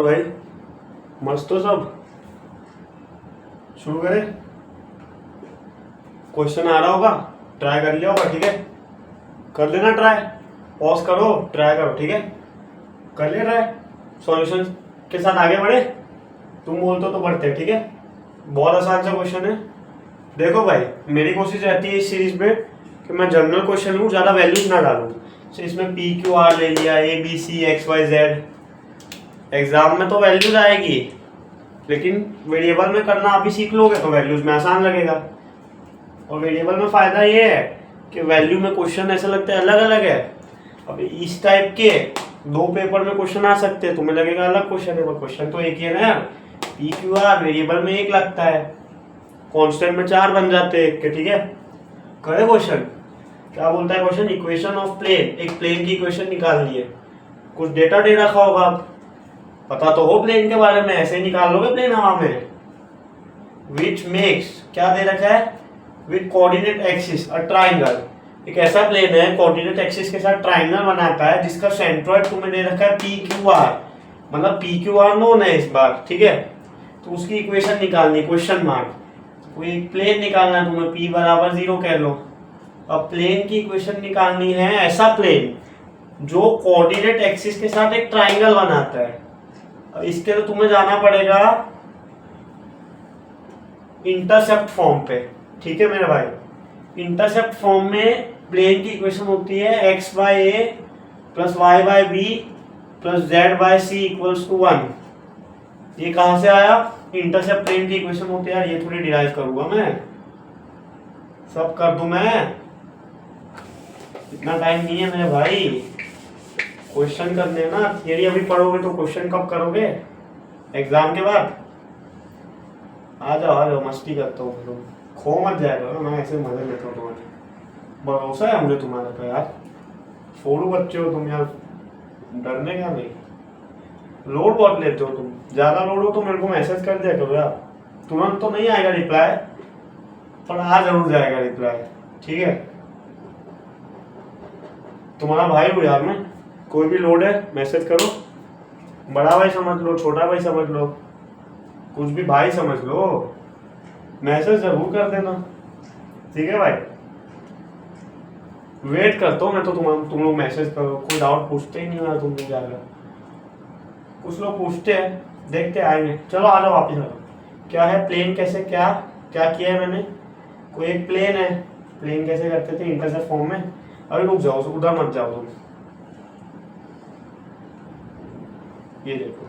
और भाई मस्त हो सब। शुरू करें। क्वेश्चन आ रहा होगा, ट्राई कर लिया होगा, ठीक है। कर लेना ट्राई, पॉज करो, ट्राई करो, ठीक है। कर लिया ट्राई, सॉल्यूशन के साथ आगे बढ़े। तुम बोलते हो तो बढ़ते हैं, ठीक है। बहुत आसान सा क्वेश्चन है। देखो भाई, मेरी कोशिश रहती है इस सीरीज में कि मैं जनरल क्वेश्चन लूँ, ज़्यादा वैल्यूज ना डालूँ। तो इसमें पी क्यू आर ले लिया, A B C X Y Z. Exam में तो वैल्यूज आएगी, लेकिन वेरिएबल में करना अभी सीख लोगे तो वैल्यूज में आसान लगेगा। और वेरिएबल में फ़ायदा ये है कि वैल्यू में क्वेश्चन ऐसा लगता है अलग अलग है। अब इस टाइप के दो पेपर में क्वेश्चन आ सकते हैं, तुम्हें लगेगा अलग क्वेश्चन है, क्वेश्चन तो एक ही है ना यार। पी क्यू आर वेरिएबल में एक लगता है, कांस्टेंट में 4 बन जाते हैं एक के, ठीक है। करे क्वेश्चन, क्या बोलता है क्वेश्चन, इक्वेशन ऑफ प्लेन, एक प्लेन की इक्वेशन निकालनी है। कुछ डेटा दे रखा होगा, पता तो हो प्लेन के बारे में, ऐसे ही निकाल लोगे प्लेन हवा में। विच मेक्स, क्या दे रखा है, with coordinate axis a triangle. एक ऐसा प्लेन है कोऑर्डिनेट एक्सिस के साथ ट्राइंगल बनाता है, जिसका सेंट्रोइड तुम्हें दे रखा है पी क्यू आर, मतलब पी क्यू आर नोन है इस बार, ठीक है। तो उसकी इक्वेशन निकालनी, क्वेश्चन मार्क। कोई प्लेन निकालना है तुम्हें, पी बराबर 0 कह लो। अब प्लेन की इक्वेशन निकालनी है, ऐसा प्लेन जो कोऑर्डिनेट एक्सिस के साथ एक ट्राइंगल बनाता है। अब इसके लिए तुम्हें जाना पड़ेगा इंटरसेप्ट फॉर्म पे, ठीक है मेरे भाई। इंटरसेप्ट फॉर्म में प्लेन की इक्वेशन होती है x by a plus y by b plus z by c equals to 1। ये कहां से आया, इंटरसेप्ट प्लेन की इक्वेशन होती है यार। ये थोड़ी डिराइव करूंगा मैं, सब कर दूं मैं, इतना टाइम नहीं है मेरे भाई। क्वेश्चन करने ना, थियरी अभी पढ़ोगे तो क्वेश्चन कब करोगे, एग्जाम के बाद। आ जाओ मस्ती करता हूँ, तुम खो मत जाया करो, मैं ऐसे मजे लेता हूँ तुम्हारे। भरोसा है मुझे तुम्हारे पे यार, छोड़ू बच्चे हो तुम यार, डरने का नहीं। लोड बहुत लेते हो तुम, ज्यादा लोड हो तो मेरे को मैसेज कर दिया करो यार। तुरंत तो नहीं आएगा रिप्लाई, पर आ जरूर जाएगा रिप्लाई, ठीक है। तुम्हारा भाई हूँ यार मैं, कोई भी लोड है मैसेज करो। बड़ा भाई समझ लो, छोटा भाई समझ लो, कुछ भी भाई समझ लो, मैसेज जरूर कर देना, ठीक है भाई। वेट करता हूँ मैं तो, तुम लोग मैसेज करो। कोई डाउट पूछते ही नहीं हो तुम लोग ज्यादा, कुछ लोग पूछते हैं, देखते आएंगे। चलो आ जाओ वापिस आ जाओ। क्या है प्लेन, कैसे क्या क्या किया है मैंने। कोई एक प्लेन है, प्लेन कैसे करते थे इंटरसेप्ट फॉर्म में। अरे रुक जाओ, उधर मत जाओ तुम। ये देखो,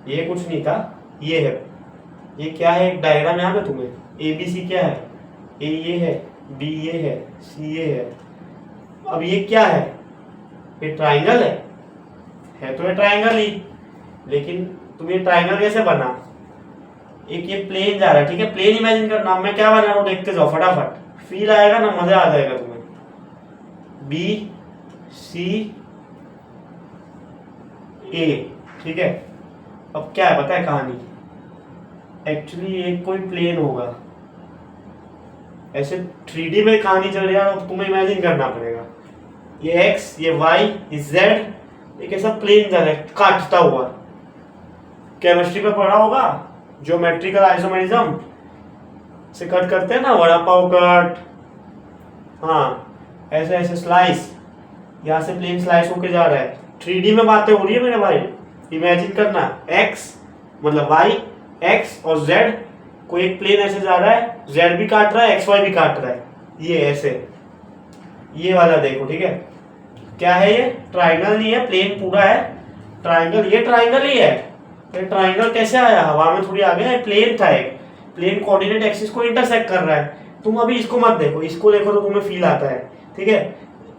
ये कुछ नहीं था, ये है। ये क्या है, एक डायग्राम याद है तुम्हें। ए बी सी क्या है, ए ये है, बी ये है, सी ये है। अब ये क्या है, ये ट्राइंगल है तो ये ट्राइंगल ही। लेकिन तुम ये ट्राइंगल कैसे बना, एक ये प्लेन जा रहा है, ठीक है। प्लेन इमेजिन करना, मैं क्या बना रहा हूँ देखते जाओ फटाफट, फील आएगा ना, मजा आ जाएगा तुम्हें। बी सी ए, ठीक है। अब क्या है पता है कहानी, एक्चुअली एक कोई प्लेन होगा, ऐसे 3D में कहानी चल रही है। अब तुम्हें इमेजिन करना पड़ेगा, ये एक्स, ये वाई, ये जेड, एक ऐसा प्लेन जा रहा है काटता हुआ। केमिस्ट्री में पढ़ा होगा, ज्योमेट्रिकल आइसोमेरिज्म से कट करते हैं ना, वड़ा पाव कट। हाँ, ऐसे ऐसे स्लाइस, यहाँ से प्लेन स्लाइस होके जा रहा है। 3D में बातें हो रही है मेरे भाई, इमेजिन करना। एक्स मतलब वाई, एक्स और जेड, कोई एक प्लेन ऐसे जा रहा है, जेड भी काट रहा है, एक्स वाई भी काट रहा है, ये ऐसे। ये वाला देखो, ठीक है। क्या है ये, ट्राइंगल नहीं है, प्लेन पूरा है ट्राइंगल, ये ट्राइंगल ही है। ये ट्राइंगल कैसे आया, हवा में थोड़ी आ गया, प्लेन था एक। प्लेन कोऑर्डिनेट एक्सिस को इंटरसेक्ट कर रहा है। तुम अभी इसको मत देखो, इसको देखो तो तुम्हें फील आता है, ठीक है।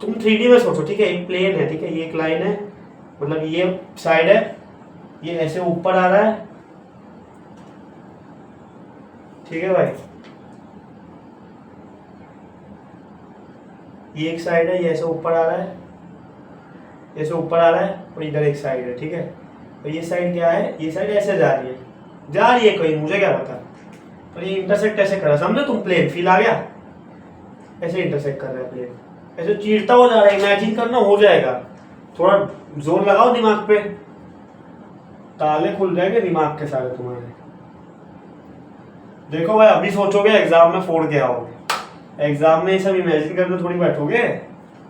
तुम 3D में सोचो, ठीक है। एक प्लेन है, ठीक है, ये एक लाइन है, मतलब ये साइड है, ये ऐसे ऊपर आ रहा है, ठीक है भाई। ये एक साइड है, ये ऐसे ऊपर आ रहा है, ऐसे ऊपर आ रहा है, और इधर एक साइड है, ठीक है। और ये साइड क्या है, ये साइड ऐसे जा रही है कहीं, मुझे क्या पता। पर ये इंटरसेक्ट ऐसे कर रहा है, समझे तुम। प्लेन फील आ गया, ऐसे इंटरसेक्ट कर रहा है प्लेन, ऐसे चीरता हुआ जा रहा है। इमेजिन करना, हो जाएगा, थोड़ा जोर लगाओ दिमाग पे, ताले खुल जाएंगे दिमाग के सारे तुम्हारे। देखो भाई, अभी सोचोगे एग्जाम में फोड़ के आओगे, एग्जाम में ये सब इमेजिन करके थोड़ी बैठोगे,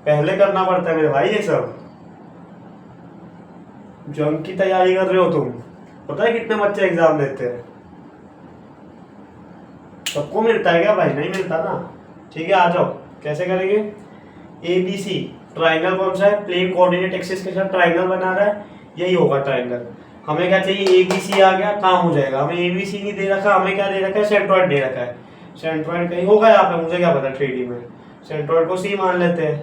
पहले करना पड़ता है मेरे भाई ये सब। जंग की तैयारी कर रहे हो तुम, पता है कितने बच्चे एग्जाम देते हैं? सबको मिलता है क्या भाई? नहीं मिलता ना। ठीक है, आ जाओ, कैसे करेंगे? ए बी सी ट्राइंगल कौन सा है? प्लेन कोऑर्डिनेट एक्सिस के साथ ट्राइंगल बना रहा है, यही होगा ट्राइंगल। हमें क्या चाहिए? ए बी सी आ गया, काम हो जाएगा। हमें ए बी सी नहीं दे रखा, हमें क्या दे रखा है? सेंट्रॉइड दे रखा है। सेंट्रॉइड कहीं होगा यहाँ पे, मुझे क्या पता 3D में। सेंट्रॉइड को सी मान लेते हैं,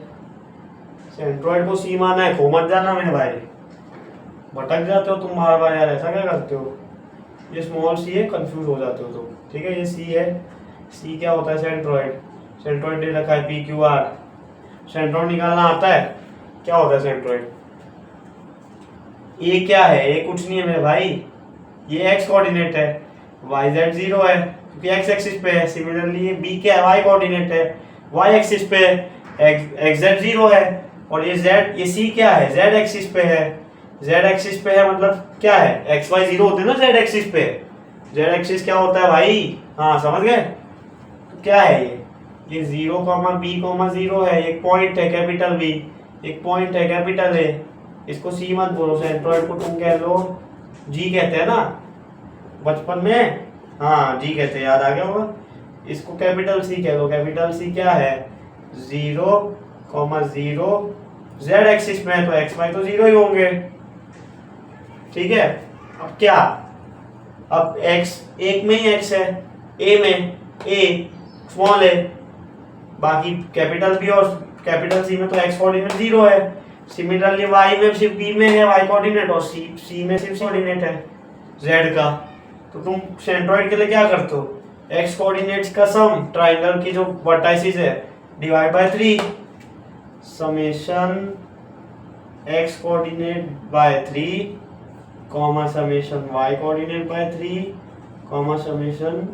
सेंट्रॉइड को सी माना है, खो मत जाना मेरे भाई, भटक जाते हो तुम बार बार यार, ऐसा क्या करते हो? ये स्मॉल सी है, कंफ्यूज हो जाते हो तुम। ठीक है, ये सी है, सी क्या होता है? सेंट्रॉइड। सेंट्रॉइड दे रखा है पी क्यू आर। सेंट्रॉइड निकालना आता है? क्या होता है सेंट्रॉइड? ये क्या है? ये कुछ नहीं है मेरे भाई, ये एक्स कोऑर्डिनेट है, वाई जेड 0 है क्योंकि एक्स एक्सिस पे है। सिमिलरली ये बी क्या है? वाई कोऑर्डिनेट है, वाई एक्सिस पे एक्स जेड 0 है। और ये जेड, ये सी क्या है? जेड एक्सिस पे है, जेड एक्सिस पे है, मतलब क्या है? एक्स वाई 0 होते हैं ना जेड एक्सिस पे। जेड एक्सिस क्या होता है भाई? हाँ समझ गए? तो क्या है ये 0 कॉमा बी कॉमा 0 है, एक पॉइंट है कैपिटल बी, एक पॉइंट है कैपिटल ए। इसको सी मत बोलो, सेंट्रॉइड को तुम कह लो जी कहते हैं ना बचपन में, हाँ जी कहते हैं, याद आ गया होगा। इसको कैपिटल सी कह लो। कैपिटल सी क्या है? 0 कॉमा 0, जेड एक्सिस में है तो एक्स वाई तो 0 ही होंगे। ठीक है, अब क्या? अब x एक में ही x है, a में a स्मॉल है, बाकी कैपिटल b और कैपिटल c में तो x कोऑर्डिनेट 0 है। सिमिलरली y में सिर्फ b में है y कोऑर्डिनेट और c में सिर्फ कोऑर्डिनेट है z का। तो तुम सेंट्रॉइड के लिए क्या करते हो? x कोऑर्डिनेट्स का सम, ट्राइंगल की जो वर्टाइसिस है, divide by 3, summation x coordinate by 3 comma summation y coordinate by 3 comma summation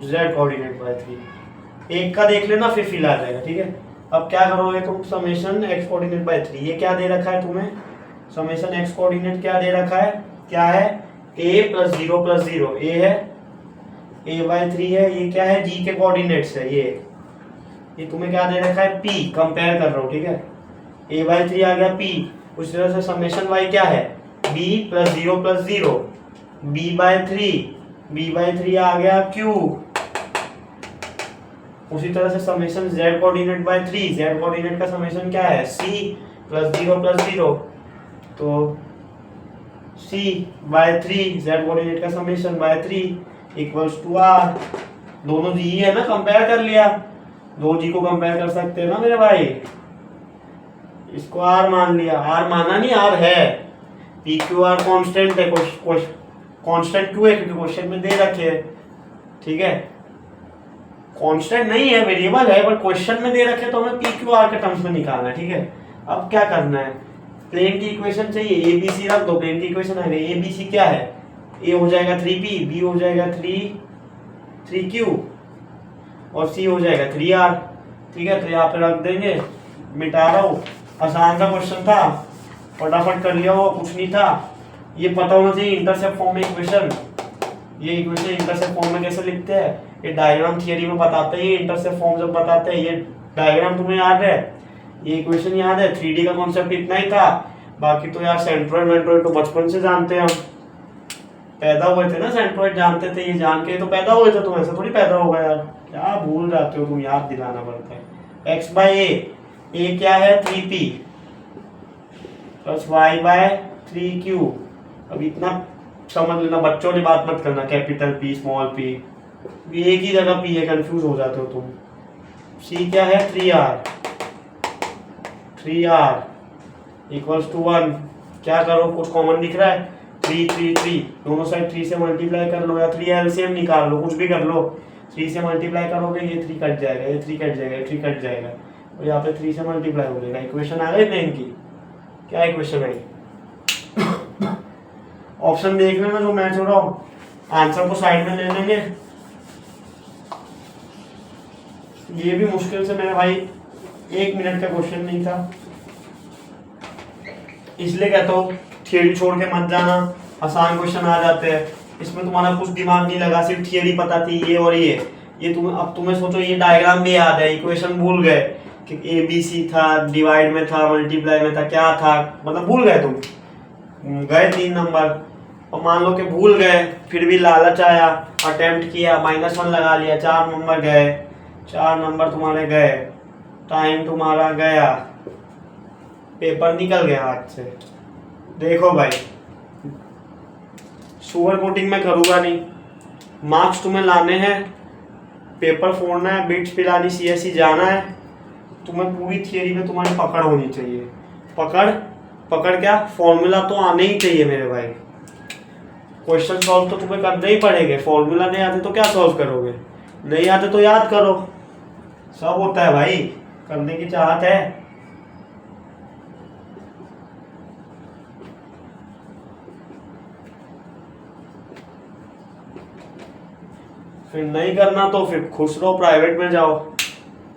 z coordinate by 3। एक का देख लेना फिर फिल आ जाएगा। ठीक है, अब क्या करोगे तुम? समेशन x कोऑर्डिनेट बाय 3, ये क्या दे रखा है तुम्हें? समेशन x कोऑर्डिनेट क्या दे रखा है? क्या है? a प्लस 0 प्लस 0, a है, a बाय 3 है। ये क्या है? g के कोऑर्डिनेट्स है, ये तुम्हें क्या दे रखा है? p, कंपेयर कर रहा हूँ। ठीक है, a बाय 3 आ गया p। उस तरह से समेशन y क्या है? b plus 0 plus 0, b by 3 आ गया q। उसी तरह से summation z coordinate by 3, z coordinate का समेशन क्या है? c प्लस 0 प्लस 0, तो c बाय 3, z कोऑर्डिनेट का summation by 3 equals to r। दोनों जी है ना, कंपेयर कर लिया, दो जी को कंपेयर कर सकते हैं ना मेरे भाई। इसको r मान लिया, r माना नहीं, r है। पी क्यू आर कॉन्स्टेंट है, कॉन्स्टेंट क्यों है? क्योंकि क्वेश्चन में दे रखे हैं। ठीक है, कांस्टेंट नहीं है, वेरिएबल है, बट क्वेश्चन में दे रखे तो हमें पी क्यू आर के टर्म्स में निकालना है। ठीक है, अब क्या करना है? प्लेन की इक्वेशन चाहिए, ए बी सी रख दो, प्लेन की इक्वेशन है। ए बी सी क्या है? ए हो जाएगा 3p, बी हो जाएगा 3q और सी हो जाएगा 3r। ठीक है, तो यहाँ पे रख देंगे, मिटा रहा हूँ, आसान सा क्वेश्चन था, फटाफट कर लिया हो, कुछ नहीं था। ये पता होना चाहिए इंटरसेप्ट फॉर्म में इक्वेशन, ये इक्वेशन इंटरसेप्ट फॉर्म में कैसे लिखते हैं, ये डायग्राम थियरी में बताते हैं। इंटरसेप्ट फॉर्म जब बताते हैं, ये डायग्राम तुम्हें याद है, ये इक्वेशन याद है। 3D का कॉन्सेप्ट इतना ही था, बाकी तो यार सेंट्रॉइड वेंट्रॉइड तो बचपन से जानते हैं हम, पैदा हुए थे ना सेंट्रॉइड जानते थे, ये जान के तो पैदा हुए थे, तुम ऐसे थोड़ी पैदा होगा यार, क्या भूल जाते हो तुम, याद दिलाना पड़ता है। x बाय ए क्या है? 3p plus y bye 3q। अब इतना समझ लेना, बच्चों ने बात मत करना, कैपिटल P स्मॉल p, एक ही जगह p है, कंफ्यूज हो जाते हो तुम। c क्या है? 3r equals to 1। क्या करो, कुछ कॉमन दिख रहा है? 3 दोनों साइड 3 से मल्टीप्लाई कर लो, या 3 एलसीएम निकाल लो, कुछ भी कर लो। 3 से मल्टीप्लाई करोगे, ये 3 कट जाएगा, ये 3 कट जाएगा, ये 3 कट जाएगा, और यहाँ पे 3 से मल्टीप्लाई हो जाएगा। इक्वेशन आ गई प्लेन की? क्या इक्वेशन है? ऑप्शन देख लेना जो मैं छोड़ रहा हूँ, आंसर को साइड में ले लेंगे। ये भी मुश्किल से मेरे भाई 1 मिनट का क्वेश्चन नहीं था, इसलिए कहता हूँ थियरी छोड़ के मत जाना, आसान क्वेश्चन आ जाते हैं। इसमें तुम्हारा कुछ दिमाग नहीं लगा, सिर्फ थियरी पता थी ये और ये तुम्हें सोचो ये डायग्राम भी याद है, इक्वेशन भूल गए कि ए बी सी था, डिवाइड में था, मल्टीप्लाई में था, क्या था, मतलब भूल गए तुम, गए 3 नंबर। और मान लो कि भूल गए, फिर भी लालच आया, अटेम्प्ट किया, -1 लगा लिया, 4 नंबर गए, 4 नंबर तुम्हारे गए, टाइम तुम्हारा गया, पेपर निकल गया हाथ से। देखो भाई, सुगर कोटिंग में करूँगा नहीं, मार्क्स तुम्हें लाने हैं, पेपर फोड़ना है, बिट्स पिलानी, सीएससी जाना है, तुम्हें पूरी थियरी में तुम्हारी पकड़ होनी चाहिए। पकड़ क्या, फॉर्मूला तो आने ही चाहिए मेरे भाई। क्वेश्चन सॉल्व तो तुम्हें करने ही पड़ेंगे, फॉर्मूला नहीं आते तो क्या सॉल्व करोगे, नहीं आते तो याद करो, सब होता है भाई, करने की चाहत है। फिर नहीं करना तो फिर खुश रहो, प्राइवेट में जाओ,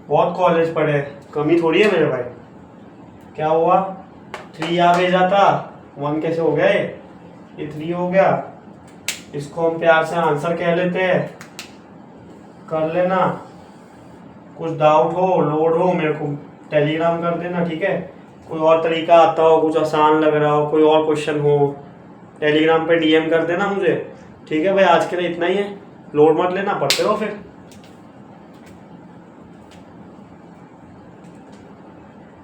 बहुत कॉलेज पढ़े, कमी थोड़ी है मेरे भाई। क्या हुआ, 3 आ भेजा था, 1 कैसे हो गए, ये 3 हो गया, इसको हम प्यार से आंसर कह लेते हैं, कर लेना। कुछ डाउट हो, लोड हो, मेरे को टेलीग्राम कर देना, ठीक है। कोई और तरीका आता हो, कुछ आसान लग रहा हो, कोई और क्वेश्चन हो, टेलीग्राम पे डीएम कर देना मुझे, ठीक है भाई। आज के लिए इतना ही है, लोड मत लेना, पढ़ते रहो फिर।